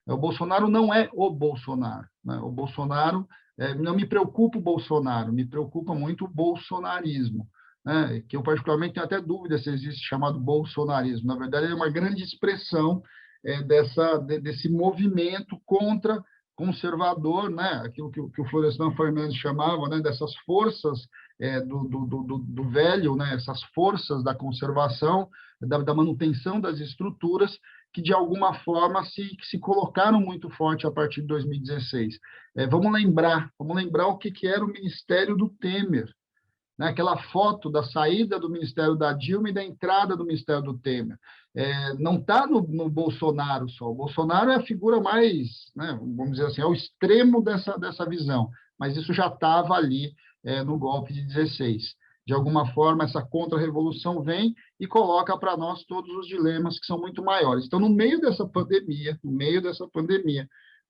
O Bolsonaro não é o Bolsonaro, né? O Bolsonaro, não me preocupa o Bolsonaro, me preocupa muito o bolsonarismo, né? Que eu particularmente tenho até dúvida se existe chamado bolsonarismo. Na verdade, é uma grande expressão desse movimento contra conservador, né? Aquilo que o Florestan Fernandes chamava, né? Dessas forças do velho, né? Essas forças da conservação, da manutenção das estruturas, que de alguma forma se colocaram muito forte a partir de 2016. Vamos lembrar o que era o Ministério do Temer, né? Aquela foto da saída do Ministério da Dilma e da entrada do Ministério do Temer. Não está no Bolsonaro só. O Bolsonaro é a figura mais, né, vamos dizer assim, é o extremo dessa visão, mas isso já estava ali no golpe de 16. De alguma forma, essa contra-revolução vem e coloca para nós todos os dilemas que são muito maiores. Então, no meio dessa pandemia,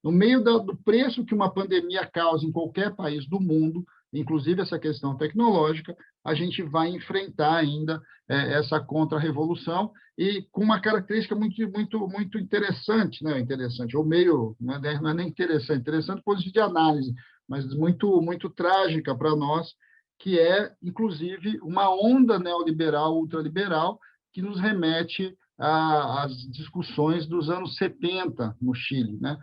no meio do preço que uma pandemia causa em qualquer país do mundo, inclusive essa questão tecnológica, a gente vai enfrentar ainda essa contra-revolução e com uma característica muito interessante, né? Interessante, ou meio, não é nem interessante do ponto de vista de análise, mas muito trágica para nós, que é, inclusive, uma onda neoliberal, ultraliberal, que nos remete às discussões dos anos 70 no Chile, né?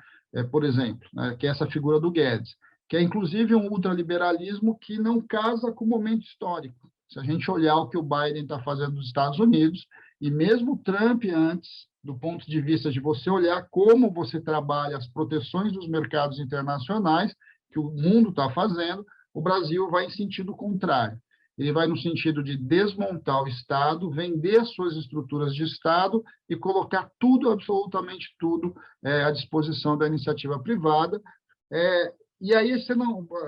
Por exemplo, né? Que é essa figura do Guedes, que é, inclusive, um ultraliberalismo que não casa com o momento histórico. Se a gente olhar o que o Biden está fazendo nos Estados Unidos, e mesmo o Trump antes, do ponto de vista de você olhar como você trabalha as proteções dos mercados internacionais, que o mundo está fazendo, o Brasil vai em sentido contrário. Ele vai no sentido de desmontar o Estado, vender as suas estruturas de Estado e colocar tudo, absolutamente tudo, à disposição da iniciativa privada. E aí,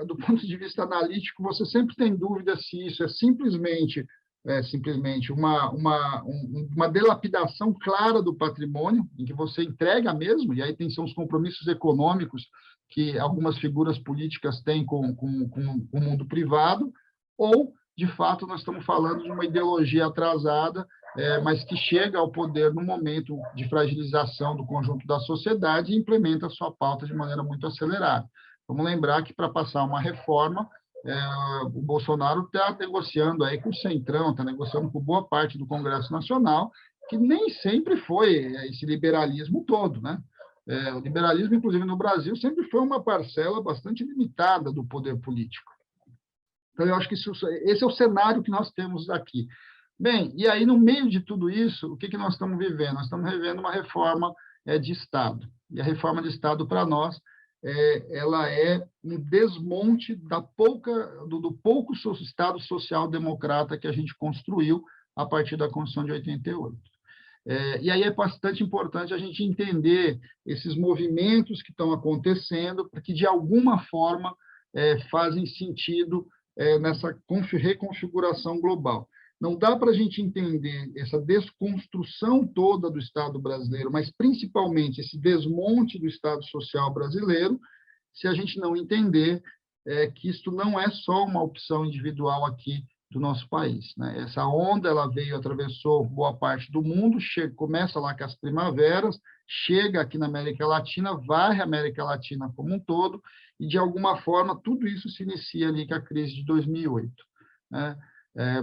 do ponto de vista analítico, você sempre tem dúvida se isso é simplesmente uma delapidação clara do patrimônio, em que você entrega mesmo, e aí são os compromissos econômicos que algumas figuras políticas têm com o mundo privado, ou, de fato, nós estamos falando de uma ideologia atrasada, mas que chega ao poder no momento de fragilização do conjunto da sociedade e implementa a sua pauta de maneira muito acelerada. Vamos lembrar que, para passar uma reforma, o Bolsonaro está negociando aí com o Centrão, está negociando com boa parte do Congresso Nacional, que nem sempre foi esse liberalismo todo, né? O liberalismo, inclusive no Brasil, sempre foi uma parcela bastante limitada do poder político. Então, eu acho que esse é o cenário que nós temos aqui. Bem, e aí, no meio de tudo isso, o que nós estamos vivendo? Nós estamos vivendo uma reforma de Estado. E a reforma de Estado, para nós, ela é um desmonte do pouco Estado social-democrata que a gente construiu a partir da Constituição de 88. E aí é bastante importante a gente entender esses movimentos que estão acontecendo, porque, de alguma forma, fazem sentido nessa reconfiguração global. Não dá para a gente entender essa desconstrução toda do Estado brasileiro, mas principalmente esse desmonte do Estado social brasileiro, se a gente não entender que isso não é só uma opção individual aqui do nosso país, né? Essa onda ela atravessou boa parte do mundo, começa lá com as primaveras, chega aqui na América Latina, varre a América Latina como um todo, e, de alguma forma, tudo isso se inicia ali com a crise de 2008, né?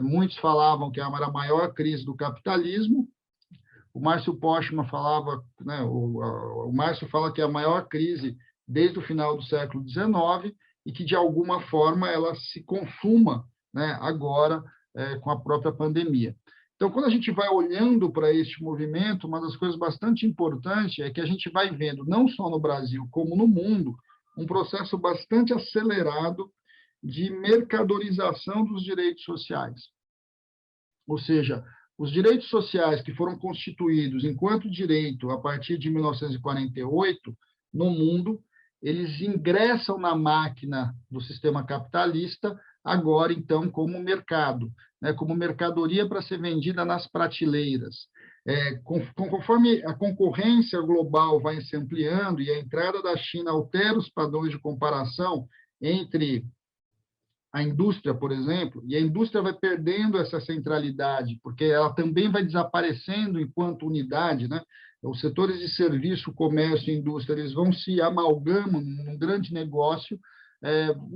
Muitos falavam que era a maior crise do capitalismo. O Márcio Postman falava, né, o Márcio fala que é a maior crise desde o final do século XIX e que, de alguma forma, ela se consuma, né, agora com a própria pandemia. Então, quando a gente vai olhando para este movimento, uma das coisas bastante importantes é que a gente vai vendo, não só no Brasil, como no mundo, um processo bastante acelerado de mercadorização dos direitos sociais. Ou seja, os direitos sociais que foram constituídos enquanto direito a partir de 1948 no mundo, eles ingressam na máquina do sistema capitalista agora, então, como mercado, né, como mercadoria para ser vendida nas prateleiras. Conforme a concorrência global vai se ampliando e a entrada da China altera os padrões de comparação entre a indústria, por exemplo, e a indústria vai perdendo essa centralidade, porque ela também vai desaparecendo enquanto unidade, né? os setores de serviço, comércio e indústria, eles vão se amalgamam num grande negócio,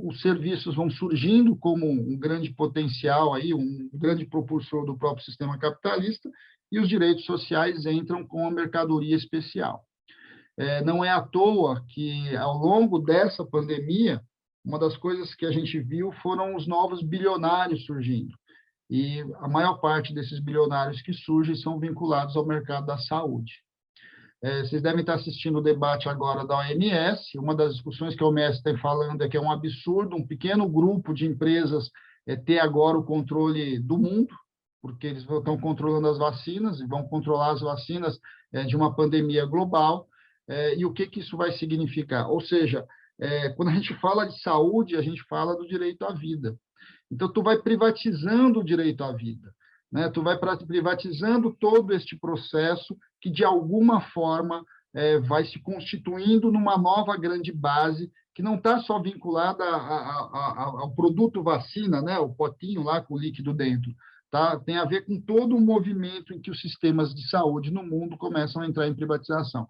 os serviços vão surgindo como um grande potencial, aí, um grande propulsor do próprio sistema capitalista, e os direitos sociais entram com a mercadoria especial. Não é à toa que, ao longo dessa pandemia, uma das coisas que a gente viu foram os novos bilionários surgindo. E a maior parte desses bilionários que surgem são vinculados ao mercado da saúde. Vocês devem estar assistindo o debate agora da OMS. Uma das discussões que a OMS está falando é que é um absurdo um pequeno grupo de empresas ter agora o controle do mundo, porque eles estão controlando as vacinas e vão controlar as vacinas de uma pandemia global. E o que isso vai significar? Ou seja, quando a gente fala de saúde, a gente fala do direito à vida. Então, tu vai privatizando o direito à vida, né? Tu vai privatizando todo este processo que, de alguma forma, vai se constituindo numa nova grande base que não está só vinculada ao produto vacina, né? O potinho lá com o líquido dentro. Tá? Tem a ver com todo um movimento em que os sistemas de saúde no mundo começam a entrar em privatização.